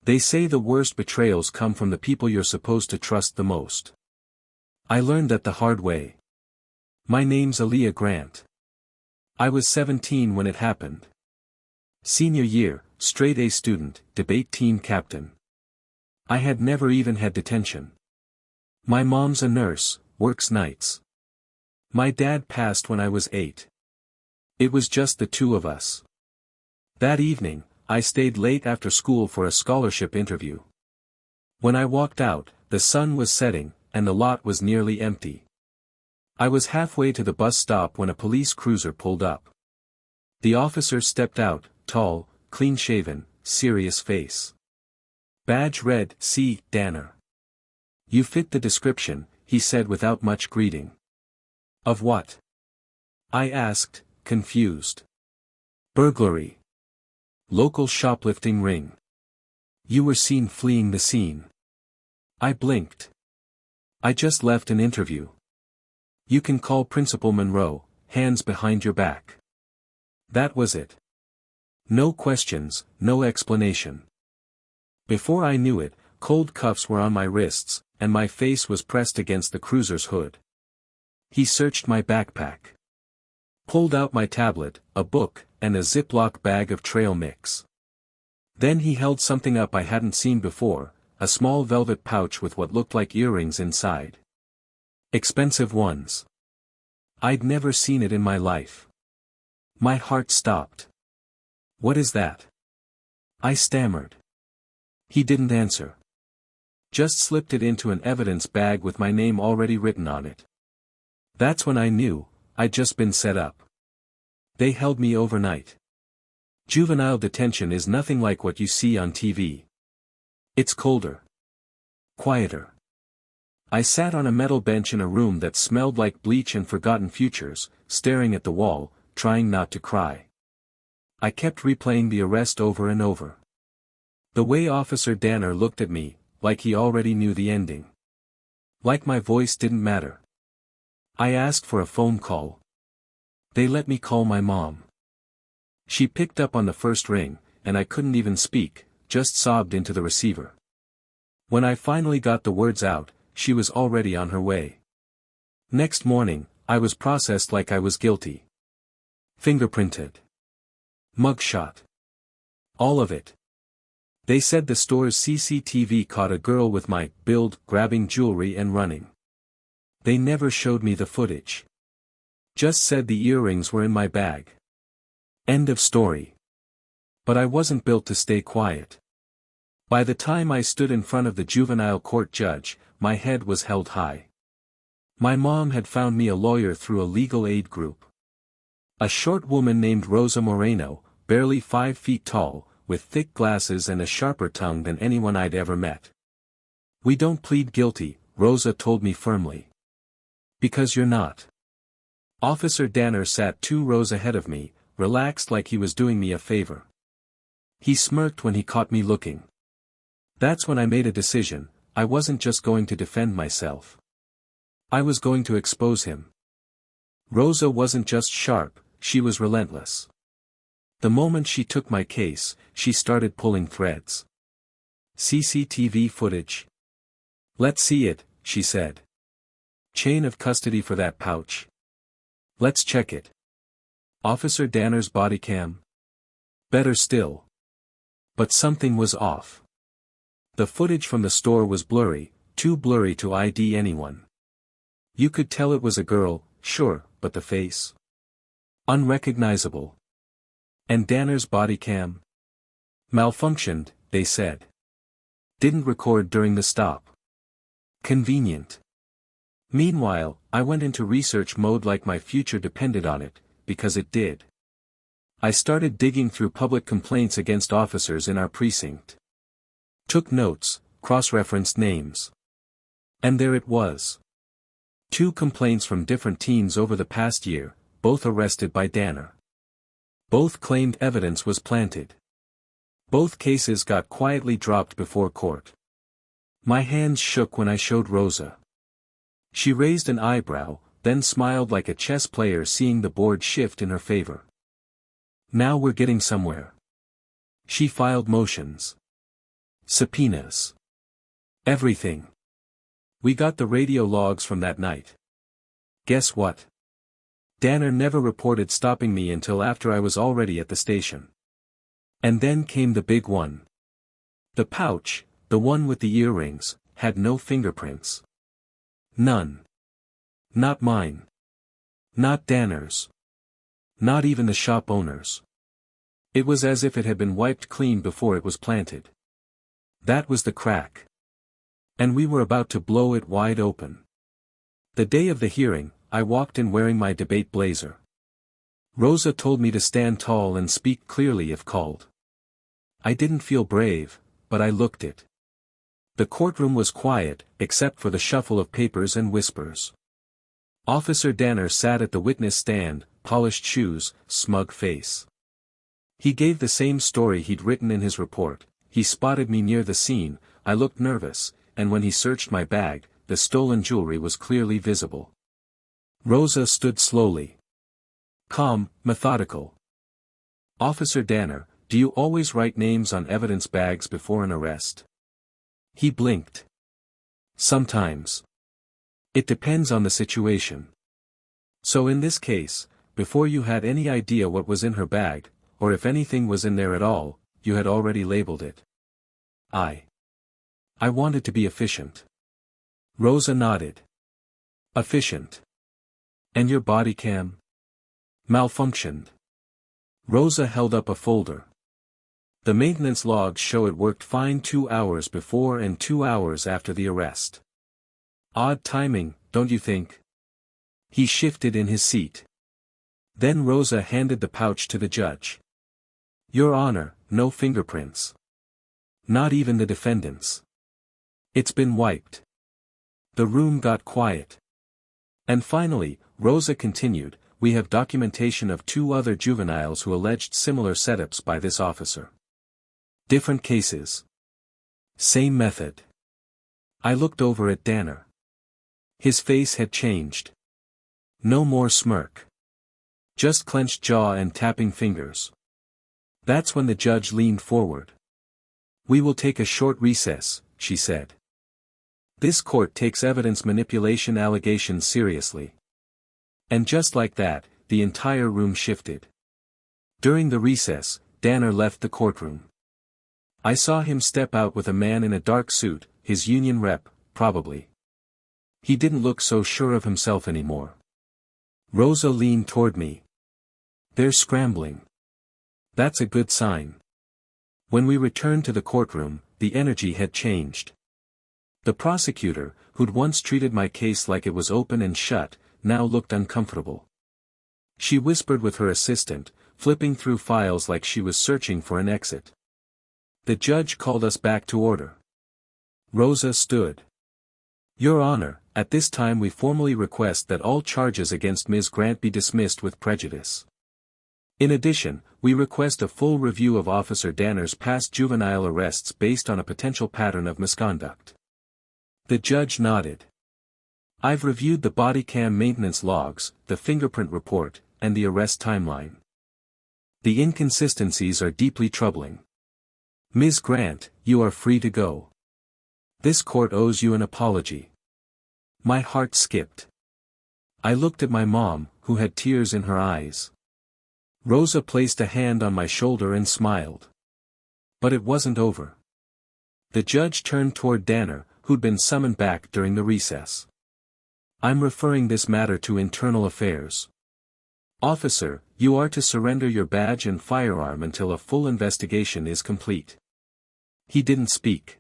They say the worst betrayals come from the people you're supposed to trust the most. I learned that the hard way. My name's Aaliyah Grant. I was 17 when it happened. Senior year, straight A student, debate team captain. I had never even had detention. My mom's a nurse, works nights. My dad passed when I was 8. It was just the two of us. That evening, I stayed late after school for a scholarship interview. When I walked out, the sun was setting, and the lot was nearly empty. I was halfway to the bus stop when a police cruiser pulled up. The officer stepped out, tall, clean-shaven, serious face. Badge read, "C. Danner." "You fit the description," he said without much greeting. "Of what?" I asked, confused. "Burglary. Local shoplifting ring. You were seen fleeing the scene." I blinked. "I just left an interview." "You can call Principal Monroe, hands behind your back." That was it. No questions, no explanation. Before I knew it, cold cuffs were on my wrists, and my face was pressed against the cruiser's hood. He searched my backpack. Pulled out my tablet, a book, and a Ziploc bag of trail mix. Then he held something up I hadn't seen before, a small velvet pouch with what looked like earrings inside. Expensive ones. I'd never seen it in my life. My heart stopped. "What is that?" I stammered. He didn't answer. Just slipped it into an evidence bag with my name already written on it. That's when I knew, I'd just been set up. They held me overnight. Juvenile detention is nothing like what you see on TV. It's colder. Quieter. I sat on a metal bench in a room that smelled like bleach and forgotten futures, staring at the wall, trying not to cry. I kept replaying the arrest over and over. The way Officer Danner looked at me, like he already knew the ending. Like my voice didn't matter. I asked for a phone call. They let me call my mom. She picked up on the first ring, and I couldn't even speak, just sobbed into the receiver. When I finally got the words out, she was already on her way. Next morning, I was processed like I was guilty. Fingerprinted. Mugshot. All of it. They said the store's CCTV caught a girl with my build grabbing jewelry and running. They never showed me the footage. Just said the earrings were in my bag. End of story. But I wasn't built to stay quiet. By the time I stood in front of the juvenile court judge, my head was held high. My mom had found me a lawyer through a legal aid group. A short woman named Rosa Moreno, barely 5 feet tall, with thick glasses and a sharper tongue than anyone I'd ever met. "We don't plead guilty," Rosa told me firmly. "Because you're not." Officer Danner sat 2 rows ahead of me, relaxed like he was doing me a favor. He smirked when he caught me looking. That's when I made a decision. I wasn't just going to defend myself. I was going to expose him. Rosa wasn't just sharp, she was relentless. The moment she took my case, she started pulling threads. "CCTV footage. Let's see it," she said. "Chain of custody for that pouch. Let's check it. Officer Danner's body cam. Better still." But something was off. The footage from the store was blurry, too blurry to ID anyone. You could tell it was a girl, sure, but the face? Unrecognizable. And Danner's body cam? Malfunctioned, they said. Didn't record during the stop. Convenient. Meanwhile, I went into research mode like my future depended on it, because it did. I started digging through public complaints against officers in our precinct. Took notes, cross-referenced names. And there it was. 2 complaints from different teens over the past year, both arrested by Danner. Both claimed evidence was planted. Both cases got quietly dropped before court. My hands shook when I showed Rosa. She raised an eyebrow, then smiled like a chess player seeing the board shift in her favor. "Now we're getting somewhere." She filed motions. Subpoenas. Everything. We got the radio logs from that night. Guess what? Danner never reported stopping me until after I was already at the station. And then came the big one. The pouch, the one with the earrings, had no fingerprints. None. Not mine. Not Danner's. Not even the shop owner's. It was as if it had been wiped clean before it was planted. That was the crack. And we were about to blow it wide open. The day of the hearing, I walked in wearing my debate blazer. Rosa told me to stand tall and speak clearly if called. I didn't feel brave, but I looked it. The courtroom was quiet, except for the shuffle of papers and whispers. Officer Danner sat at the witness stand, polished shoes, smug face. He gave the same story he'd written in his report. He spotted me near the scene, I looked nervous, and when he searched my bag, the stolen jewelry was clearly visible. Rosa stood slowly. Calm, methodical. Officer Danner, do you always write names on evidence bags before an arrest? He blinked. Sometimes. It depends on the situation. So in this case, before you had any idea what was in her bag, or if anything was in there at all, you had already labeled it. I wanted to be efficient. Rosa nodded. Efficient. And your body cam? Malfunctioned. Rosa held up a folder. The maintenance logs show it worked fine 2 hours before and 2 hours after the arrest. Odd timing, don't you think? He shifted in his seat. Then Rosa handed the pouch to the judge. Your Honor, no fingerprints. Not even the defendant's. It's been wiped. The room got quiet. And finally, Rosa continued, we have documentation of 2 other juveniles who alleged similar setups by this officer. Different cases. Same method. I looked over at Danner. His face had changed. No more smirk. Just clenched jaw and tapping fingers. That's when the judge leaned forward. We will take a short recess, she said. This court takes evidence manipulation allegations seriously. And just like that, the entire room shifted. During the recess, Danner left the courtroom. I saw him step out with a man in a dark suit, his union rep, probably. He didn't look so sure of himself anymore. Rosa leaned toward me. They're scrambling. That's a good sign. When we returned to the courtroom, the energy had changed. The prosecutor, who'd once treated my case like it was open and shut, now looked uncomfortable. She whispered with her assistant, flipping through files like she was searching for an exit. The judge called us back to order. Rosa stood. Your Honor, at this time we formally request that all charges against Ms. Grant be dismissed with prejudice. In addition, we request a full review of Officer Danner's past juvenile arrests based on a potential pattern of misconduct. The judge nodded. I've reviewed the body cam maintenance logs, the fingerprint report, and the arrest timeline. The inconsistencies are deeply troubling. Ms. Grant, you are free to go. This court owes you an apology. My heart skipped. I looked at my mom, who had tears in her eyes. Rosa placed a hand on my shoulder and smiled. But it wasn't over. The judge turned toward Danner, who'd been summoned back during the recess. I'm referring this matter to Internal Affairs. Officer, you are to surrender your badge and firearm until a full investigation is complete. He didn't speak.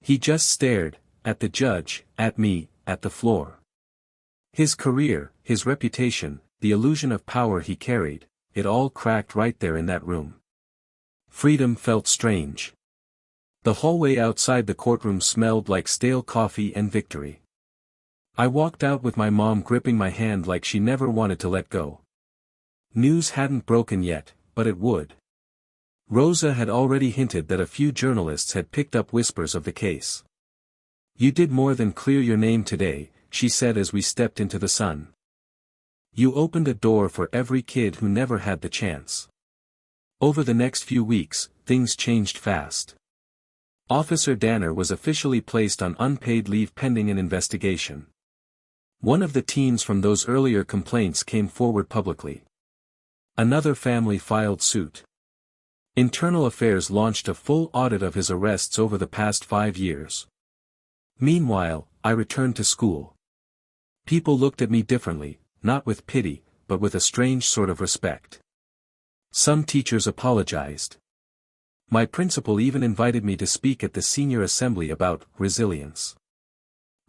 He just stared, at the judge, at me, at the floor. His career, his reputation, the illusion of power he carried, it all cracked right there in that room. Freedom felt strange. The hallway outside the courtroom smelled like stale coffee and victory. I walked out with my mom gripping my hand like she never wanted to let go. News hadn't broken yet, but it would. Rosa had already hinted that a few journalists had picked up whispers of the case. You did more than clear your name today, she said as we stepped into the sun. You opened a door for every kid who never had the chance. Over the next few weeks, things changed fast. Officer Danner was officially placed on unpaid leave pending an investigation. One of the teens from those earlier complaints came forward publicly. Another family filed suit. Internal Affairs launched a full audit of his arrests over the past 5 years. Meanwhile, I returned to school. People looked at me differently, not with pity, but with a strange sort of respect. Some teachers apologized. My principal even invited me to speak at the senior assembly about resilience.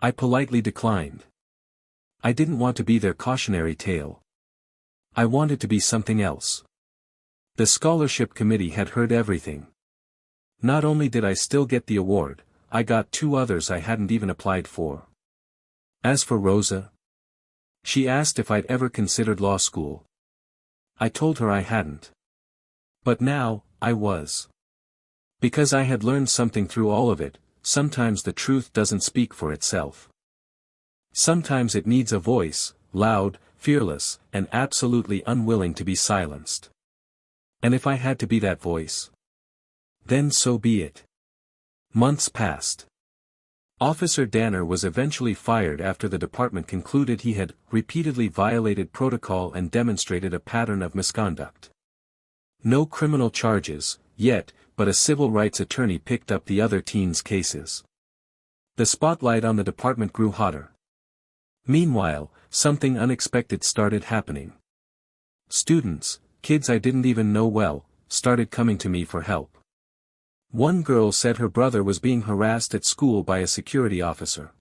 I politely declined. I didn't want to be their cautionary tale. I wanted to be something else. The scholarship committee had heard everything. Not only did I still get the award, I got 2 others I hadn't even applied for. As for Rosa, she asked if I'd ever considered law school. I told her I hadn't. But now, I was. Because I had learned something through all of it, sometimes the truth doesn't speak for itself. Sometimes it needs a voice, loud, fearless, and absolutely unwilling to be silenced. And if I had to be that voice, then so be it. Months passed. Officer Danner was eventually fired after the department concluded he had repeatedly violated protocol and demonstrated a pattern of misconduct. No criminal charges, yet, but a civil rights attorney picked up the other teens' cases. The spotlight on the department grew hotter. Meanwhile, something unexpected started happening. Students, kids I didn't even know well, started coming to me for help. One girl said her brother was being harassed at school by a security officer.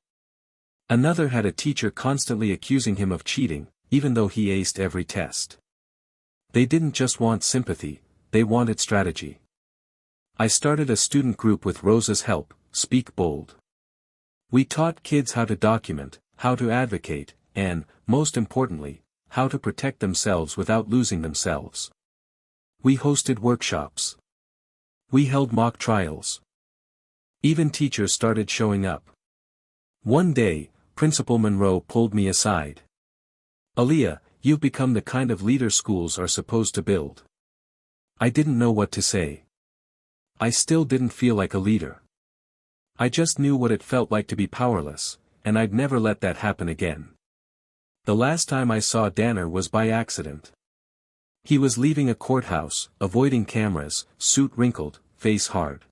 Another had a teacher constantly accusing him of cheating, even though he aced every test. They didn't just want sympathy, they wanted strategy. I started a student group with Rosa's help, Speak Bold. We taught kids how to document, how to advocate, and, most importantly, how to protect themselves without losing themselves. We hosted workshops. We held mock trials. Even teachers started showing up. One day, Principal Monroe pulled me aside. "Aaliyah, you've become the kind of leader schools are supposed to build." I didn't know what to say. I still didn't feel like a leader. I just knew what it felt like to be powerless, and I'd never let that happen again. The last time I saw Danner was by accident. He was leaving a courthouse, avoiding cameras, suit wrinkled, face hard.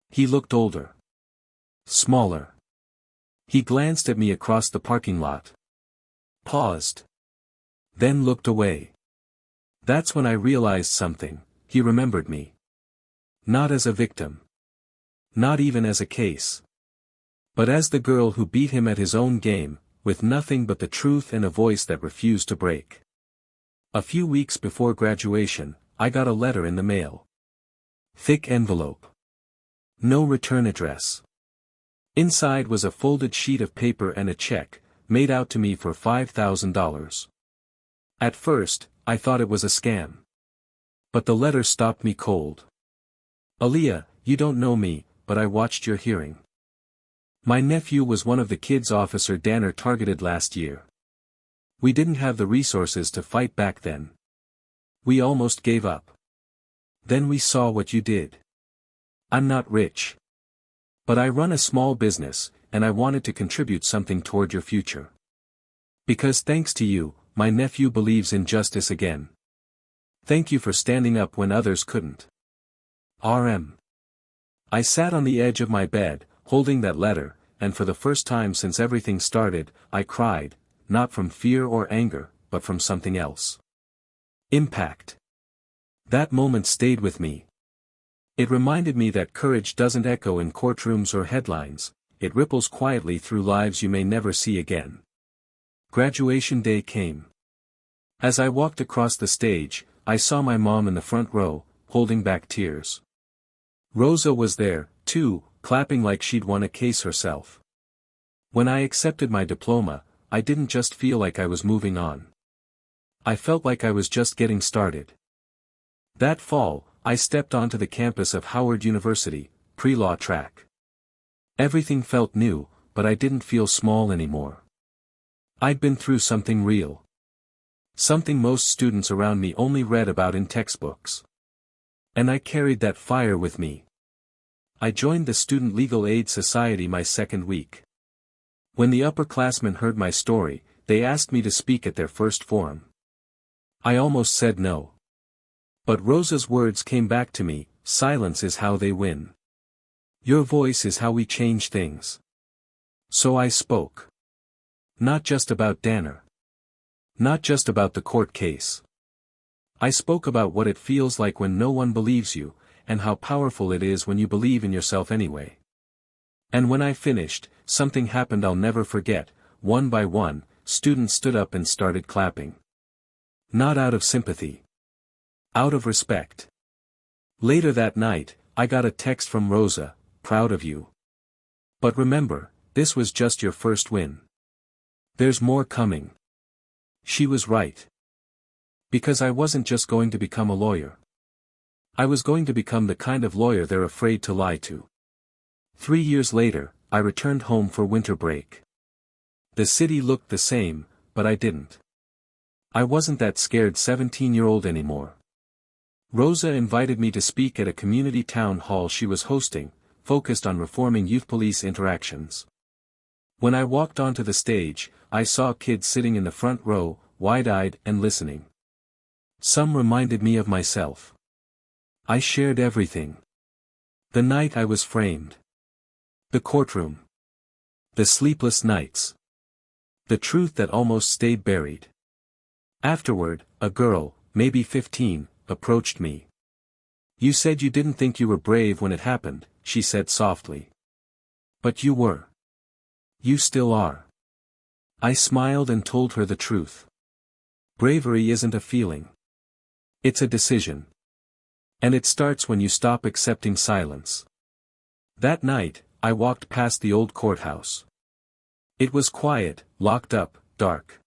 He looked older. Smaller. He glanced at me across the parking lot. Paused. Then looked away. That's when I realized something. He remembered me. Not as a victim. Not even as a case. But as the girl who beat him at his own game, with nothing but the truth and a voice that refused to break. A few weeks before graduation, I got a letter in the mail. Thick envelope. No return address. Inside was a folded sheet of paper and a check, made out to me for $5,000. At first, I thought it was a scam. But the letter stopped me cold. "Aaliyah, you don't know me, but I watched your hearing. My nephew was one of the kids Officer Danner targeted last year. We didn't have the resources to fight back then. We almost gave up. Then we saw what you did. I'm not rich. But I run a small business, and I wanted to contribute something toward your future. Because thanks to you, my nephew believes in justice again. Thank you for standing up when others couldn't. R.M." I sat on the edge of my bed, holding that letter, and for the first time since everything started, I cried, not from fear or anger, but from something else. Impact. That moment stayed with me. It reminded me that courage doesn't echo in courtrooms or headlines, it ripples quietly through lives you may never see again. Graduation day came. As I walked across the stage, I saw my mom in the front row, holding back tears. Rosa was there, too, clapping like she'd won a case herself. When I accepted my diploma, I didn't just feel like I was moving on. I felt like I was just getting started. That fall, I stepped onto the campus of Howard University, pre-law track. Everything felt new, but I didn't feel small anymore. I'd been through something real. Something most students around me only read about in textbooks. And I carried that fire with me. I joined the Student Legal Aid Society my second week. When the upperclassmen heard my story, they asked me to speak at their first forum. I almost said no. But Rosa's words came back to me: silence is how they win. Your voice is how we change things. So I spoke. Not just about Danner. Not just about the court case. I spoke about what it feels like when no one believes you, and how powerful it is when you believe in yourself anyway. And when I finished, something happened I'll never forget. One by one, students stood up and started clapping. Not out of sympathy. Out of respect. Later that night, I got a text from Rosa: proud of you. But remember, this was just your first win. There's more coming. She was right. Because I wasn't just going to become a lawyer. I was going to become the kind of lawyer they're afraid to lie to. 3 years later, I returned home for winter break. The city looked the same, but I didn't. I wasn't that scared 17-year-old anymore. Rosa invited me to speak at a community town hall she was hosting, focused on reforming youth-police interactions. When I walked onto the stage, I saw kids sitting in the front row, wide-eyed and listening. Some reminded me of myself. I shared everything. The night I was framed. The courtroom. The sleepless nights. The truth that almost stayed buried. Afterward, a girl, maybe 15, approached me. You said you didn't think you were brave when it happened, she said softly. But you were. You still are. I smiled and told her the truth. Bravery isn't a feeling. It's a decision. And it starts when you stop accepting silence. That night, I walked past the old courthouse. It was quiet, locked up, dark.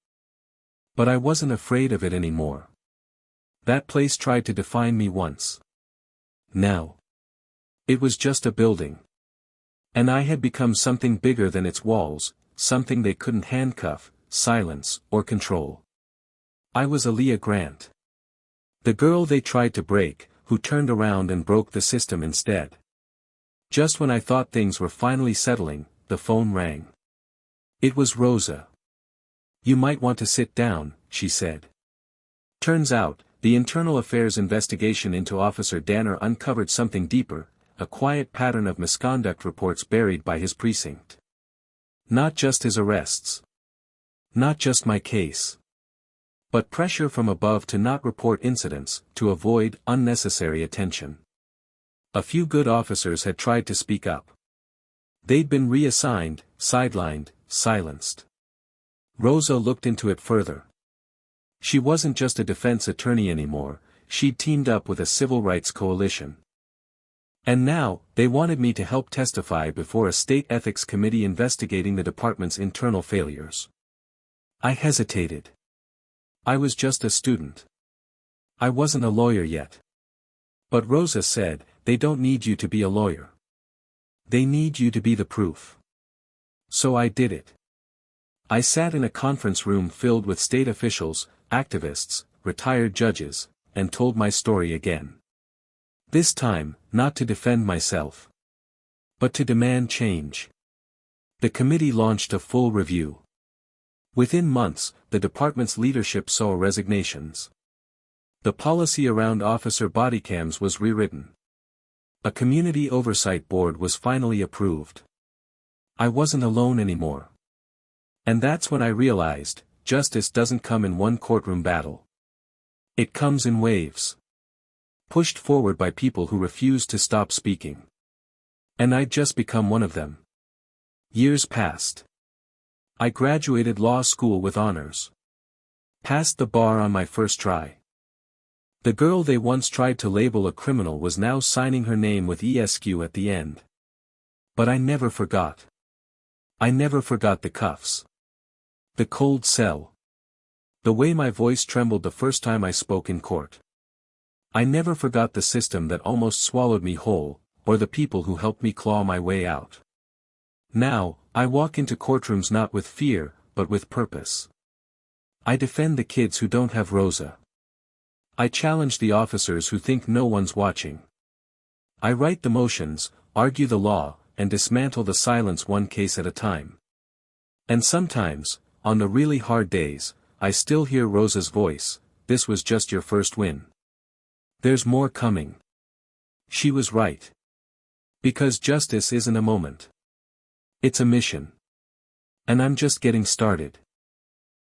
But I wasn't afraid of it anymore. That place tried to define me once. Now. It was just a building. And I had become something bigger than its walls, something they couldn't handcuff, silence, or control. I was Aaliyah Grant. The girl they tried to break, who turned around and broke the system instead. Just when I thought things were finally settling, the phone rang. It was Rosa. You might want to sit down, she said. Turns out, the internal affairs investigation into Officer Danner uncovered something deeper, a quiet pattern of misconduct reports buried by his precinct. Not just his arrests. Not just my case. But pressure from above to not report incidents, to avoid unnecessary attention. A few good officers had tried to speak up. They'd been reassigned, sidelined, silenced. Rosa looked into it further. She wasn't just a defense attorney anymore, she'd teamed up with a civil rights coalition. And now, they wanted me to help testify before a state ethics committee investigating the department's internal failures. I hesitated. I was just a student. I wasn't a lawyer yet. But Rosa said, they don't need you to be a lawyer. They need you to be the proof. So I did it. I sat in a conference room filled with state officials, activists, retired judges, and told my story again. This time, not to defend myself. But to demand change. The committee launched a full review. Within months, the department's leadership saw resignations. The policy around officer bodycams was rewritten. A community oversight board was finally approved. I wasn't alone anymore. And that's when I realized, justice doesn't come in one courtroom battle. It comes in waves. Pushed forward by people who refused to stop speaking. And I'd just become one of them. Years passed. I graduated law school with honors. Passed the bar on my first try. The girl they once tried to label a criminal was now signing her name with ESQ at the end. But I never forgot. I never forgot the cuffs. The cold cell. The way my voice trembled the first time I spoke in court. I never forgot the system that almost swallowed me whole, or the people who helped me claw my way out. Now, I walk into courtrooms not with fear, but with purpose. I defend the kids who don't have Rosa. I challenge the officers who think no one's watching. I right the motions, argue the law, and dismantle the silence one case at a time. And sometimes, on the really hard days, I still hear Rosa's voice, "This was just your first win. There's more coming." She was right. Because justice isn't a moment. It's a mission. And I'm just getting started.